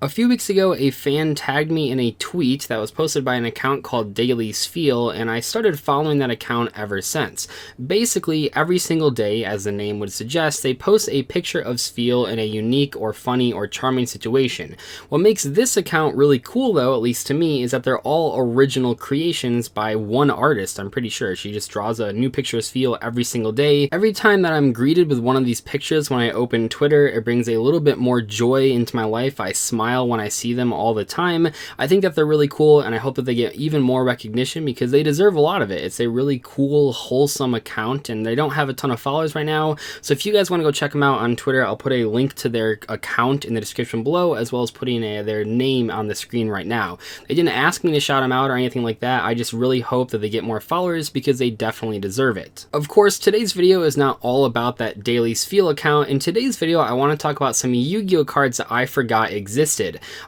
A few weeks ago, a fan tagged me in a tweet that was posted by an account called Dzeeff, and I started following that account ever since. Basically, every single day, as the name would suggest, they post a picture of Sfeel in a unique or funny or charming situation. What makes this account really cool, though, at least to me, is that they're all original creations by one artist, I'm pretty sure. She just draws a new picture of Sfeel every single day. Every time that I'm greeted with one of these pictures when I open Twitter, it brings a little bit more joy into my life. I smile when I see them all the time. I think that they're really cool, and I hope that they get even more recognition because they deserve a lot of it. It's a really cool, wholesome account, and they don't have a ton of followers right now. So if you guys want to go check them out on Twitter, I'll put a link to their account in the description below, as well as putting their name on the screen right now. They didn't ask me to shout them out or anything like that. I just really hope that they get more followers because they definitely deserve it. Of course, today's video is not all about that daily Sfeel account. In today's video, I want to talk about some Yu-Gi-Oh cards that I forgot existed.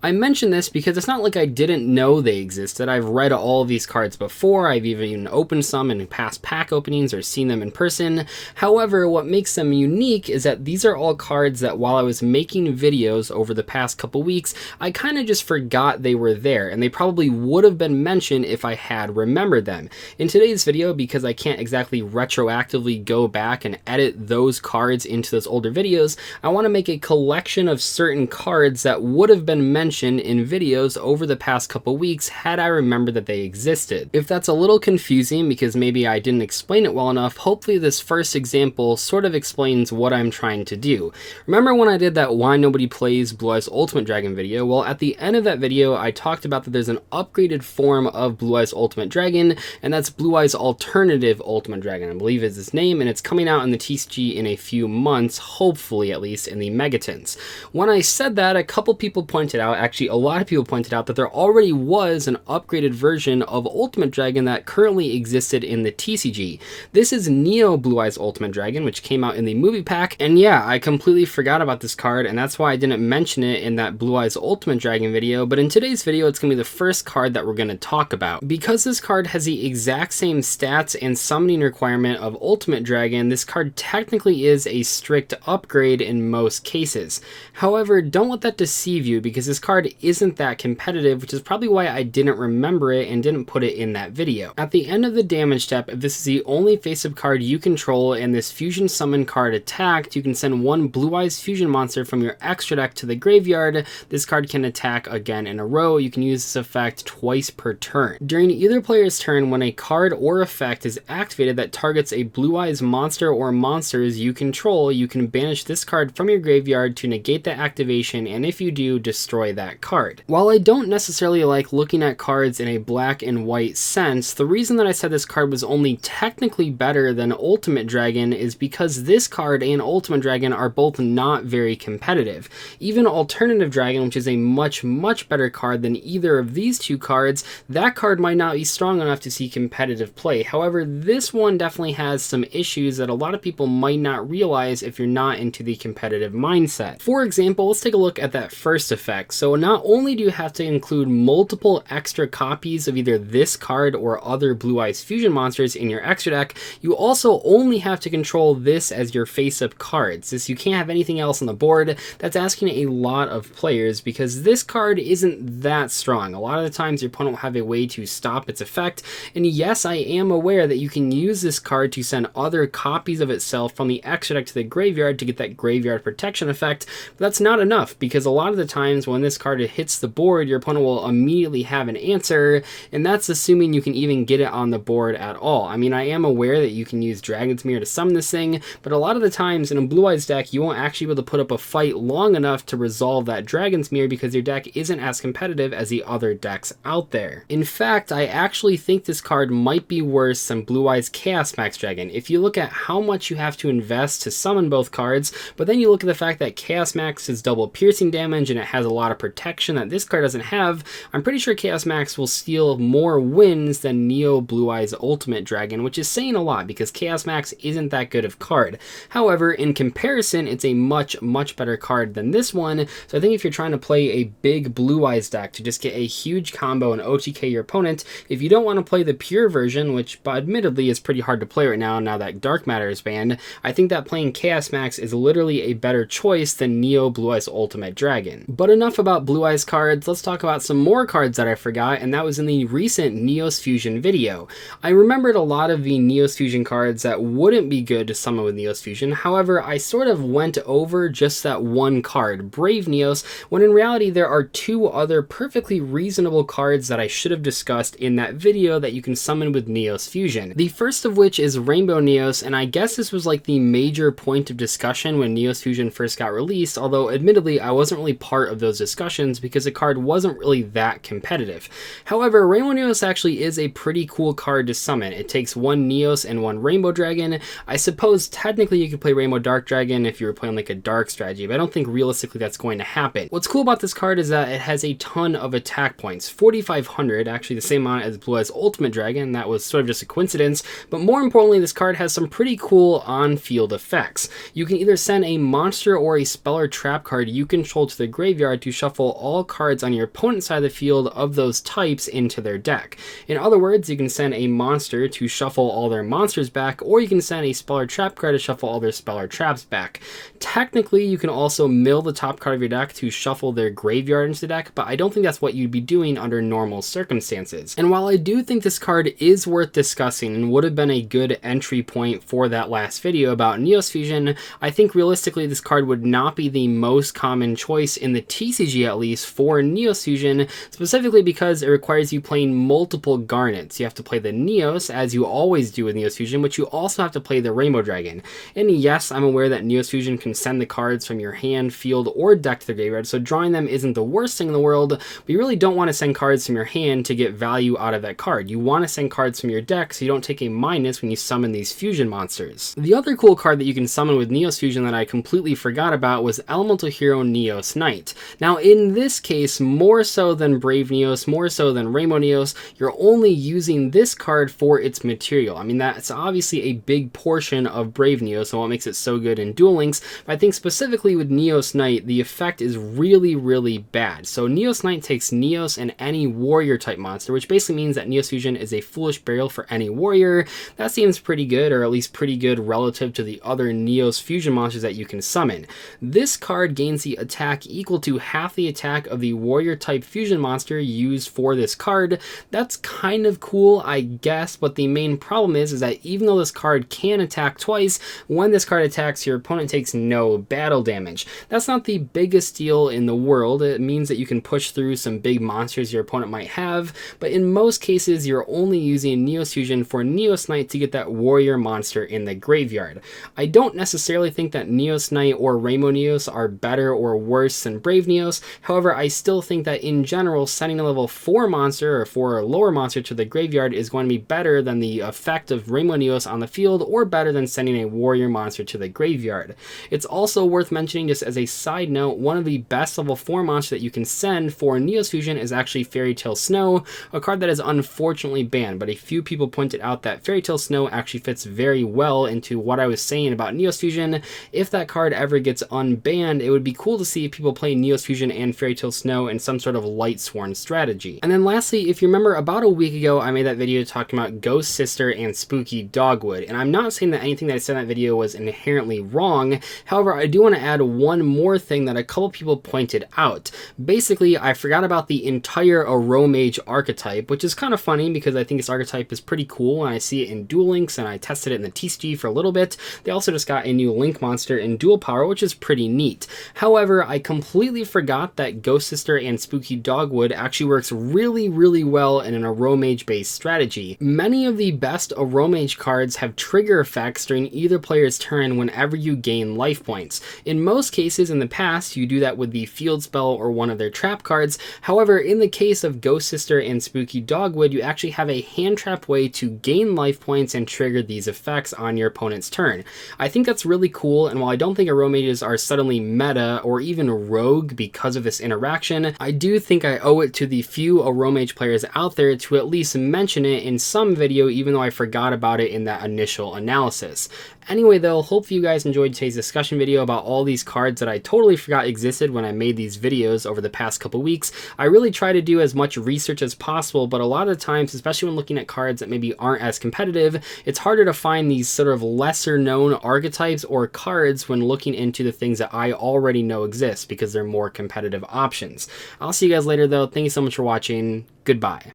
I mention this because it's not like I didn't know they existed. I've read all of these cards before. I've even opened some in past pack openings or seen them in person. However, what makes them unique is that these are all cards that while I was making videos over the past couple weeks, I kind of just forgot they were there, and they probably would have been mentioned if I had remembered them. In today's video, because I can't exactly retroactively go back and edit those cards into those older videos, I want to make a collection of certain cards that would have been mentioned in videos over the past couple weeks had I remembered that they existed. If that's a little confusing because maybe I didn't explain it well enough, hopefully this first example sort of explains what I'm trying to do. Remember when I did that Why Nobody Plays BlueEyes Ultimate Dragon video? Well, at the end of that video, I talked about that there's an upgraded form of BlueEyes Ultimate Dragon, and that's BlueEyes Alternative Ultimate Dragon, I believe is its name, and it's coming out in the TCG in a few months, hopefully at least in the Megatons. When I said that, a couple people pointed out, actually a lot of people pointed out, that there already was an upgraded version of Ultimate Dragon that currently existed in the TCG. This is Neo BlueEyes Ultimate Dragon, which came out in the movie pack, and yeah, I completely forgot about this card, and that's why I didn't mention it in that BlueEyes Ultimate Dragon video, but in today's video, it's going to be the first card that we're going to talk about. Because this card has the exact same stats and summoning requirement of Ultimate Dragon, this card technically is a strict upgrade in most cases. However, don't let that deceive you, because this card isn't that competitive, which is probably why I didn't remember it and didn't put it in that video. At the end of the damage step, if this is the only face-up card you control and this fusion summon card attacked, you can send one BlueEyes fusion monster from your extra deck to the graveyard. This card can attack again in a row. You can use this effect twice per turn. During either player's turn, when a card or effect is activated that targets a BlueEyes monster or monsters you control, you can banish this card from your graveyard to negate that activation, and if you do, destroy that card. While I don't necessarily like looking at cards in a black and white sense, the reason that I said this card was only technically better than Ultimate Dragon is because this card and Ultimate Dragon are both not very competitive. Even Alternative Dragon, which is a much better card than either of these two cards, that card might not be strong enough to see competitive play. However, this one definitely has some issues that a lot of people might not realize if you're not into the competitive mindset. For example, let's take a look at that first effect. So not only do you have to include multiple extra copies of either this card or other BlueEyes fusion monsters in your extra deck, you also only have to control this as your face-up cards. Since you can't have anything else on the board, that's asking a lot of players because this card isn't that strong. A lot of the times your opponent will have a way to stop its effect, and yes, I am aware that you can use this card to send other copies of itself from the extra deck to the graveyard to get that graveyard protection effect, but that's not enough because a lot of the times when this card hits the board, your opponent will immediately have an answer, and that's assuming you can even get it on the board at all. I mean, I am aware that you can use Dragon's Mirror to summon this thing, but a lot of the times in a Blue-Eyes deck, you won't actually be able to put up a fight long enough to resolve that Dragon's Mirror because your deck isn't as competitive as the other decks out there. In fact, I actually think this card might be worse than Blue-Eyes Chaos Max Dragon. If you look at how much you have to invest to summon both cards, but then you look at the fact that Chaos Max is double piercing damage and it has a lot of protection that this card doesn't have, I'm pretty sure Chaos Max will steal more wins than Neo Blue-Eyes Ultimate Dragon, which is saying a lot because Chaos Max isn't that good of card. However, in comparison, it's a much better card than this one, so I think if you're trying to play a big Blue-Eyes deck to just get a huge combo and OTK your opponent, if you don't want to play the pure version, which admittedly is pretty hard to play right now that Dark Matter is banned, I think that playing Chaos Max is literally a better choice than Neo Blue-Eyes Ultimate Dragon. But enough about Blue Eyes cards, let's talk about some more cards that I forgot, and that was in the recent Neos Fusion video. I remembered a lot of the Neos Fusion cards that wouldn't be good to summon with Neos Fusion, however, I sort of went over just that one card, Brave Neos, when in reality there are two other perfectly reasonable cards that I should have discussed in that video that you can summon with Neos Fusion. The first of which is Rainbow Neos, and I guess this was like the major point of discussion when Neos Fusion first got released, although admittedly I wasn't really part of those discussions because the card wasn't really that competitive. However, Rainbow Neos actually is a pretty cool card to summon. It takes one Neos and one Rainbow Dragon. I suppose technically you could play Rainbow Dark Dragon if you were playing like a dark strategy, but I don't think realistically that's going to happen. What's cool about this card is that it has a ton of attack points, 4,500, actually the same amount as BlueEyes Ultimate Dragon. That was sort of just a coincidence, but more importantly, this card has some pretty cool on-field effects. You can either send a monster or a spell or trap card you control to the graveyard to shuffle all cards on your opponent's side of the field of those types into their deck. In other words, you can send a monster to shuffle all their monsters back, or you can send a spell or trap card to shuffle all their spell or traps back. Technically, you can also mill the top card of your deck to shuffle their graveyard into the deck, but I don't think that's what you'd be doing under normal circumstances. And while I do think this card is worth discussing and would have been a good entry point for that last video about Neos Fusion, I think realistically this card would not be the most common choice in the TCG at least for Neos Fusion, specifically because it requires you playing multiple Garnets. You have to play the Neos, as you always do with Neos Fusion, but you also have to play the Rainbow Dragon. And yes, I'm aware that Neos Fusion can send the cards from your hand, field, or deck to the graveyard, so drawing them isn't the worst thing in the world, but you really don't want to send cards from your hand to get value out of that card. You want to send cards from your deck so you don't take a minus when you summon these fusion monsters. The other cool card that you can summon with Neos Fusion that I completely forgot about was Elemental Hero Neos Knight. Now in this case, more so than Brave Neos, more so than Rainbow Neos, you're only using this card for its material. I mean, that's obviously a big portion of Brave Neos and what makes it so good in Duel Links, but I think specifically with Neos Knight, the effect is really, really bad. So Neos Knight takes Neos and any warrior type monster, which basically means that Neos Fusion is a foolish burial for any warrior. That seems pretty good, or at least pretty good relative to the other Neos Fusion monsters that you can summon. This card gains the attack equal to half the attack of the warrior type fusion monster used for this card. That's kind of cool, I guess, but the main problem is that even though this card can attack twice, when this card attacks, your opponent takes no battle damage. That's not the biggest deal in the world. It means that you can push through some big monsters your opponent might have, but in most cases, you're only using Neos Fusion for Neos Knight to get that warrior monster in the graveyard. I don't necessarily think that Neos Knight or Rainbow Neos are better or worse than Brave Neos. However, I still think that in general, sending a level 4 monster or 4 or lower monster to the graveyard is going to be better than the effect of Rainbow Neos on the field, or better than sending a warrior monster to the graveyard. It's also worth mentioning, just as a side note, one of the best level 4 monsters that you can send for Neos Fusion is actually Fairy Tale Snow, a card that is unfortunately banned, but a few people pointed out that Fairy Tale Snow actually fits very well into what I was saying about Neos Fusion. If that card ever gets unbanned, it would be cool to see people play Neos Fusion and Fairy Tale Snow in some sort of Light Sworn strategy. And then lastly, if you remember, about a week ago, I made that video talking about Ghost Sister and Spooky Dogwood, and I'm not saying that anything that I said in that video was inherently wrong. However, I do want to add one more thing that a couple people pointed out. Basically, I forgot about the entire Aromage archetype, which is kind of funny because I think this archetype is pretty cool, and I see it in Duel Links, and I tested it in the TCG for a little bit. They also just got a new Link monster in Dual Power, which is pretty neat. However, I completely forgot that Ghost Sister and Spooky Dogwood actually works really, really well in an Aromage-based strategy. Many of the best Aromage cards have trigger effects during either player's turn whenever you gain life points. In most cases in the past, you do that with the field spell or one of their trap cards. However, in the case of Ghost Sister and Spooky Dogwood, you actually have a hand trap way to gain life points and trigger these effects on your opponent's turn. I think that's really cool, and while I don't think Aromages are suddenly meta or even rogue because of this interaction, I do think I owe it to the few Aromage players out there to at least mention it in some video, even though I forgot about it in that initial analysis. Anyway though, hope you guys enjoyed today's discussion video about all these cards that I totally forgot existed when I made these videos over the past couple weeks. I really try to do as much research as possible, but a lot of the times, especially when looking at cards that maybe aren't as competitive, it's harder to find these sort of lesser known archetypes or cards when looking into the things that I already know exist, because they're more competitive options. I'll see you guys later though. Thank you so much for watching. Goodbye.